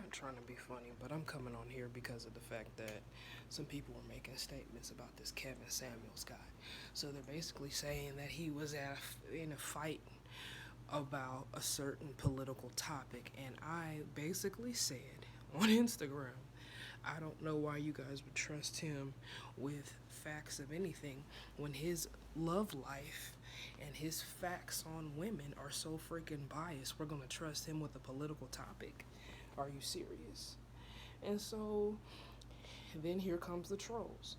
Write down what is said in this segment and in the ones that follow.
not trying to be funny, but I'm coming on here because of the fact that some people were making statements about this Kevin Samuels guy. So they're basically saying that he was in a fight about a certain political topic, and I basically said on Instagram, I don't know why you guys would trust him with facts of anything when his love life and his facts on women are so freaking biased. We're going to trust him with a political topic. Are you serious? And so then here comes the trolls.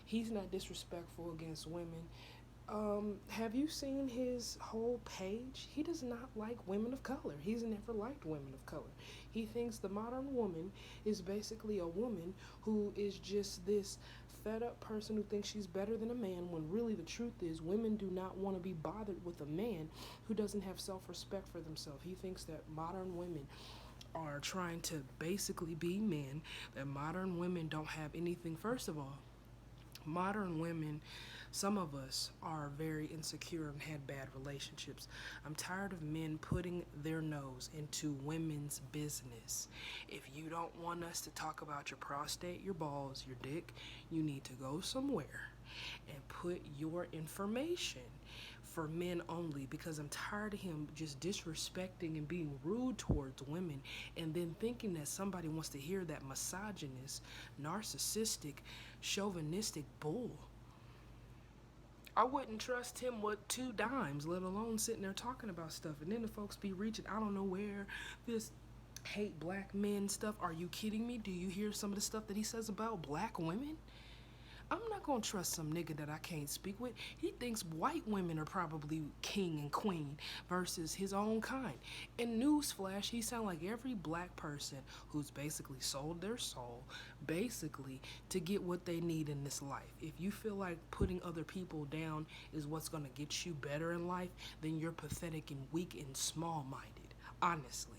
He's not disrespectful against women. Have you seen his whole page? He does not like women of color. He's never liked women of color. He thinks the modern woman is basically a woman who is just this fed up person who thinks she's better than a man, when really the truth is women do not want to be bothered with a man who doesn't have self-respect for themselves. He thinks that modern women are trying to basically be men, that modern women don't have anything. First of all, modern women, some of us are very insecure and had bad relationships. I'm tired of men putting their nose into women's business. If you don't want us to talk about your prostate, your balls, your dick, you need to go somewhere and put your information for men only, because I'm tired of him just disrespecting and being rude towards women and then thinking that somebody wants to hear that misogynist, narcissistic, chauvinistic bull. I wouldn't trust him with two dimes, let alone sitting there talking about stuff. And then the folks be reaching, I don't know where, this hate black men stuff. Are you kidding me? Do you hear some of the stuff that he says about black women? I'm not gonna trust some nigga that I can't speak with. He thinks white women are probably king and queen versus his own kind. In newsflash, he sound like every black person who's basically sold their soul, basically to get what they need in this life. If you feel like putting other people down is what's gonna get you better in life, then you're pathetic and weak and small-minded. Honestly,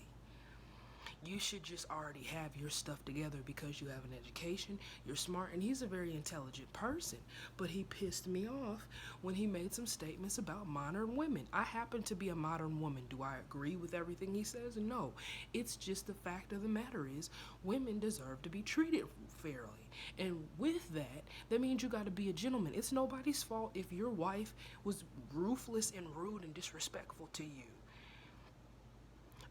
you should just already have your stuff together because you have an education, you're smart, and he's a very intelligent person. But he pissed me off when he made some statements about modern women. I happen to be a modern woman. Do I agree with everything he says? No. It's just the fact of the matter is women deserve to be treated fairly. And with that, that means you got to be a gentleman. It's nobody's fault if your wife was ruthless and rude and disrespectful to you.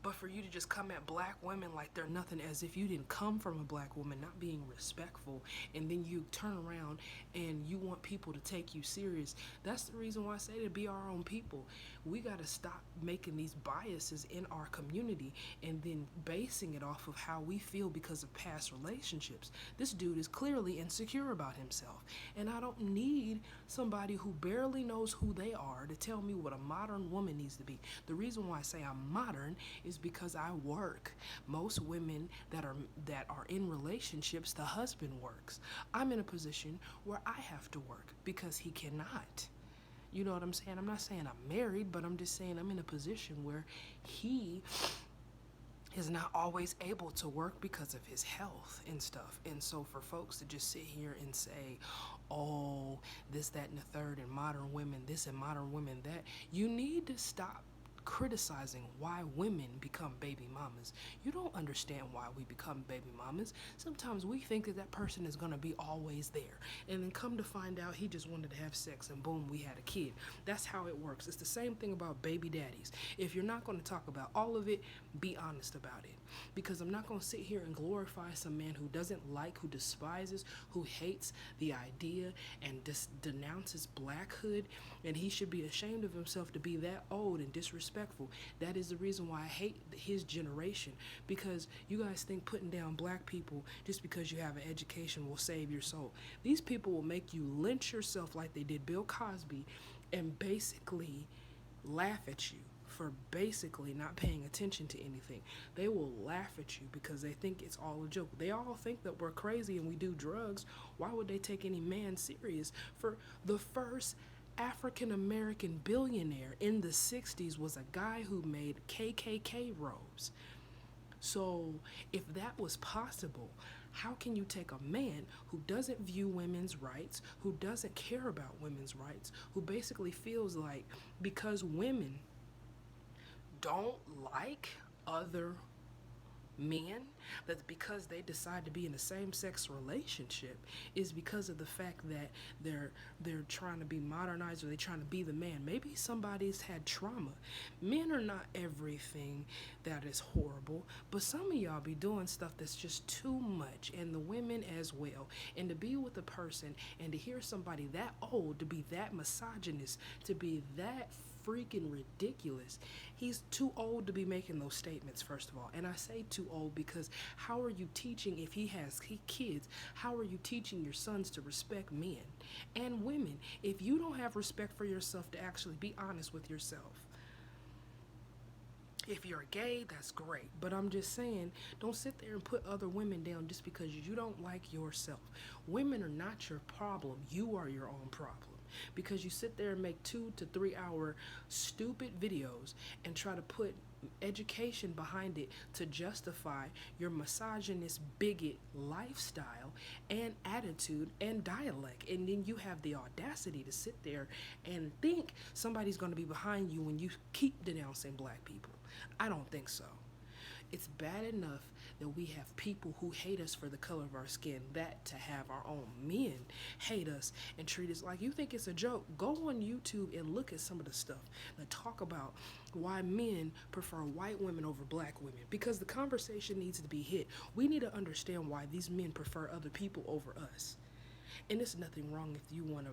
But for you to just come at black women like they're nothing, as if you didn't come from a black woman, not being respectful, and then you turn around and you want people to take you serious, that's the reason why I say to be our own people. We got to stop making these biases in our community and then basing it off of how we feel because of past relationships. This dude is clearly insecure about himself, and I don't need somebody who barely knows who they are to tell me what a modern woman needs to be. The reason why I say I'm modern is because I work. Most women that are in relationships, the husband works. I'm in a position where I have to work because he cannot. You know what I'm saying? I'm not saying I'm married, but I'm just saying I'm in a position where he is not always able to work because of his health and stuff. And so for folks to just sit here and say, oh, this, that, and the third, and modern women this and modern women that, you need to stop criticizing why women become baby mamas. You don't understand why we become baby mamas. Sometimes we think that that person is going to be always there, and then come to find out he just wanted to have sex and boom, we had a kid. That's how it works. It's the same thing about baby daddies. If you're not going to talk about all of it, be honest about it, because I'm not going to sit here and glorify some man who doesn't like, who despises, who hates the idea and denounces blackhood, and he should be ashamed of himself to be that old and disrespectful. That is the reason why I hate his generation, because you guys think putting down black people just because you have an education will save your soul. These people will make you lynch yourself like they did Bill Cosby and basically laugh at you for basically not paying attention to anything. They will laugh at you because they think it's all a joke. They all think that we're crazy and we do drugs. Why would they take any man serious? For the first African American billionaire in the 60s was a guy who made KKK robes. So if that was possible, how can you take a man who doesn't view women's rights, who doesn't care about women's rights, who basically feels like because women don't like other men, that because they decide to be in a same-sex relationship is because of the fact that they're trying to be modernized, or they're trying to be the man. Maybe somebody's had trauma. Men are not everything that is horrible, but some of y'all be doing stuff that's just too much, and the women as well. And to be with a person and to hear somebody that old to be that misogynist, to be that freaking ridiculous. He's too old to be making those statements, first of all. And I say too old because how are you teaching, if he has kids, how are you teaching your sons to respect men and women if you don't have respect for yourself to actually be honest with yourself? If you're gay, that's great. But I'm just saying, don't sit there and put other women down just because you don't like yourself. Women are not your problem. You are your own problem. Because you sit there and make 2 to 3 hour stupid videos and try to put education behind it to justify your misogynist bigot lifestyle and attitude and dialect, and then you have the audacity to sit there and think somebody's going to be behind you when you keep denouncing black people. I don't think so. It's bad enough that we have people who hate us for the color of our skin, that to have our own men hate us and treat us like, you think it's a joke. Go on YouTube and look at some of the stuff that talk about why men prefer white women over black women, because the conversation needs to be hit. We need to understand why these men prefer other people over us. And there's nothing wrong if you want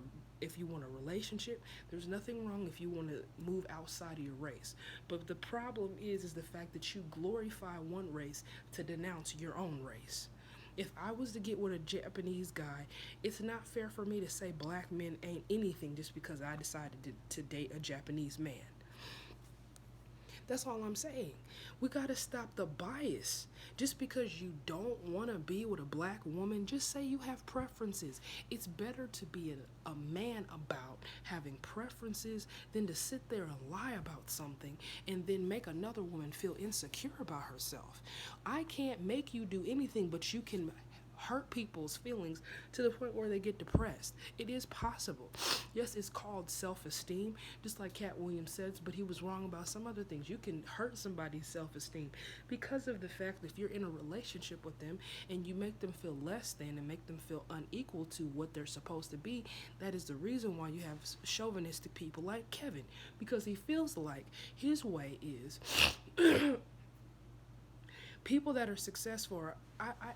a relationship. There's nothing wrong if you want to move outside of your race. But the problem is the fact that you glorify one race to denounce your own race. If I was to get with a Japanese guy, it's not fair for me to say black men ain't anything just because I decided to date a Japanese man. That's all I'm saying. We got to stop the bias. Just because you don't want to be with a black woman, just say you have preferences. It's better to be a man about having preferences than to sit there and lie about something and then make another woman feel insecure about herself. I can't make you do anything, but you can hurt people's feelings to the point where they get depressed. It is possible. Yes, it's called self-esteem, just like Cat Williams says, but he was wrong about some other things. You can hurt somebody's self-esteem because of the fact that if you're in a relationship with them and you make them feel less than and make them feel unequal to what they're supposed to be, that is the reason why you have chauvinistic people like Kevin, because he feels like his way is people that are successful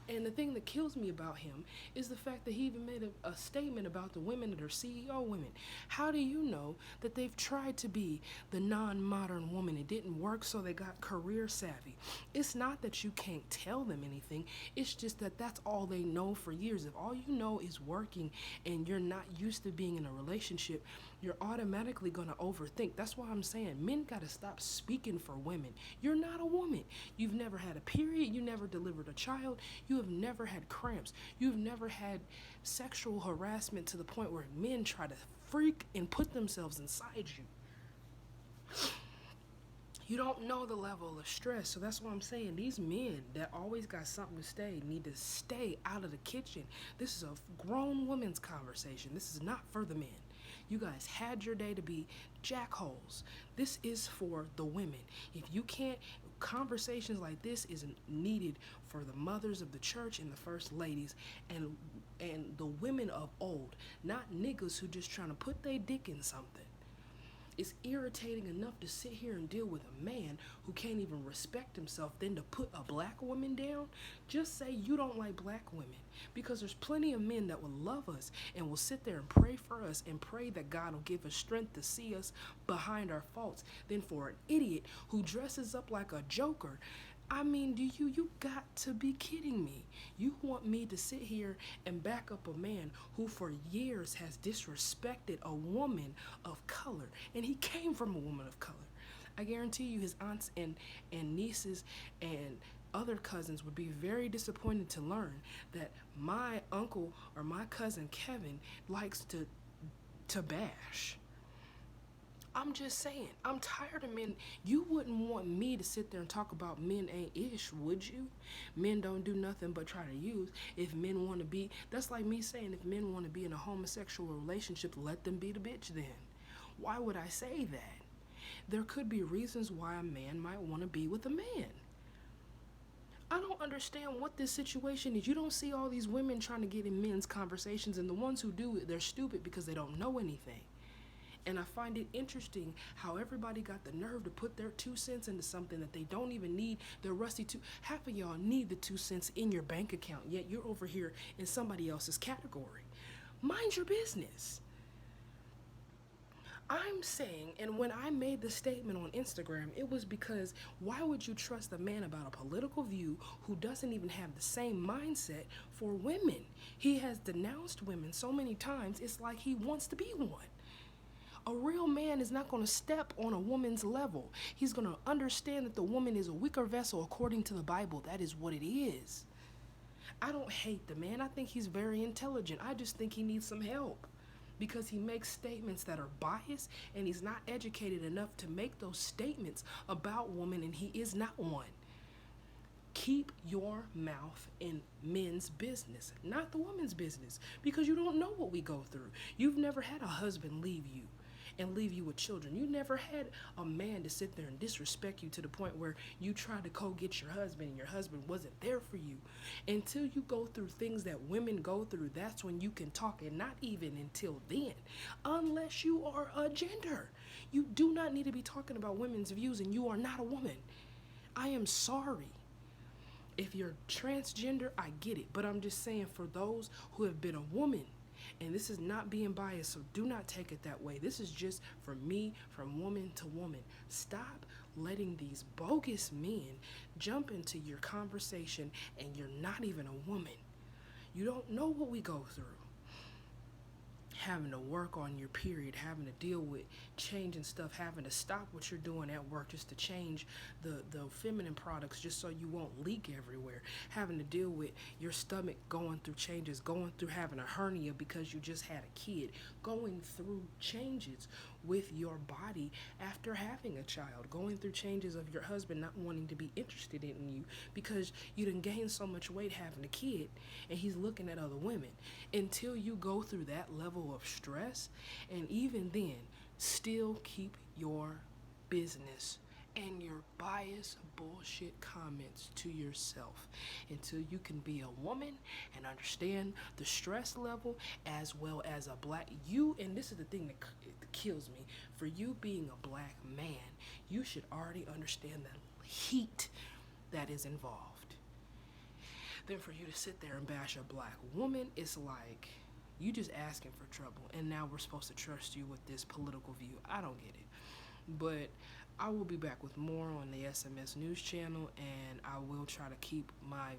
and the thing that kills me about him is the fact that he even made a statement about the women that are CEO women. How do you know that they've tried to be the non-modern woman? It didn't work, so they got career savvy. It's not that you can't tell them anything. It's just that that's all they know for years. If all you know is working and you're not used to being in a relationship, you're automatically going to overthink. That's why I'm saying men got to stop speaking for women. You're not a woman. You've never had a period. You never delivered a child. You have never had cramps. You've never had sexual harassment to the point where men try to freak and put themselves inside you. You don't know the level of stress. So that's what I'm saying. These men that always got something to say need to stay out of the kitchen. This is a grown woman's conversation. This is not for the men. You guys had your day to be jackholes. This is for the women. If you can't, conversations like this is needed for the mothers of the church and the first ladies and the women of old, not niggas who just trying to put their dick in something. It's irritating enough to sit here and deal with a man who can't even respect himself, then to put a black woman down. Just say you don't like black women, because there's plenty of men that will love us and will sit there and pray for us and pray that God will give us strength to see us behind our faults. Then for an idiot who dresses up like a joker, I mean, you got to be kidding me. You want me to sit here and back up a man who for years has disrespected a woman of color, and he came from a woman of color. I guarantee you his aunts and nieces and other cousins would be very disappointed to learn that my uncle or my cousin Kevin likes to bash. I'm just saying, I'm tired of men. You wouldn't want me to sit there and talk about men ain't ish, would you? Men don't do nothing but try to use. If men want to be, that's like me saying if men want to be in a homosexual relationship, let them be the bitch then. Why would I say that? There could be reasons why a man might want to be with a man. I don't understand what this situation is. You don't see all these women trying to get in men's conversations, and the ones who do it, they're stupid because they don't know anything. And I find it interesting how everybody got the nerve to put their 2 cents into something that they don't even need. Their rusty two. Half of y'all need the 2 cents in your bank account, yet you're over here in somebody else's category. Mind your business. I'm saying, and when I made the statement on Instagram, it was because why would you trust a man about a political view who doesn't even have the same mindset for women? He has denounced women so many times, it's like he wants to be one. A real man is not going to step on a woman's level. He's going to understand that the woman is a weaker vessel according to the Bible. That is what it is. I don't hate the man. I think he's very intelligent. I just think he needs some help because he makes statements that are biased and he's not educated enough to make those statements about women, and he is not one. Keep your mouth in men's business, not the woman's business, because you don't know what we go through. You've never had a husband leave you and leave you with children. You never had a man to sit there and disrespect you to the point where you tried to go get your husband and your husband wasn't there for you. Until you go through things that women go through, that's when you can talk, and not even until then, unless you are a gender. You do not need to be talking about women's views, and you are not a woman. I am sorry. If you're transgender, I get it, but I'm just saying, for those who have been a woman, and this is not being biased, so do not take it that way. This is just from me, from woman to woman. Stop letting these bogus men jump into your conversation, and you're not even a woman. You don't know what we go through. Having to work on your period, having to deal with changing stuff, having to stop what you're doing at work just to change the feminine products just so you won't leak everywhere, having to deal with your stomach going through changes, going through having a hernia because you just had a kid, going through changes with your body after having a child, going through changes of your husband not wanting to be interested in you because you done gained so much weight having a kid and he's looking at other women. Until you go through that level of stress, and even then, still keep your business and your biased bullshit comments to yourself until you can be a woman and understand the stress level, as well as a black you. And this is the thing that kills me: for you being a black man, you should already understand the heat that is involved. Then for you to sit there and bash a black woman, it's like you just asking for trouble, and now we're supposed to trust you with this political view. I don't get it. But I will be back with more on the SMS News channel, and I will try to keep my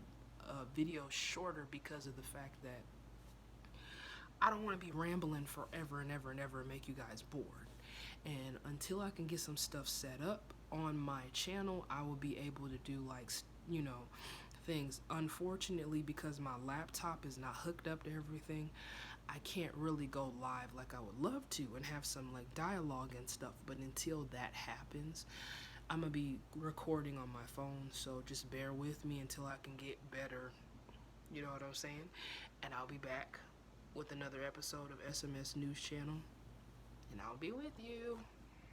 videos shorter because of the fact that I don't want to be rambling forever and ever and ever and make you guys bored. And until I can get some stuff set up on my channel, I will be able to do, like, things. Unfortunately, because my laptop is not hooked up to everything, I can't really go live like I would love to and have some like dialogue and stuff. But until that happens, I'm gonna be recording on my phone, so just bear with me until I can get better, you know what I'm saying? And I'll be back with another episode of SMS News Channel, and I'll be with you.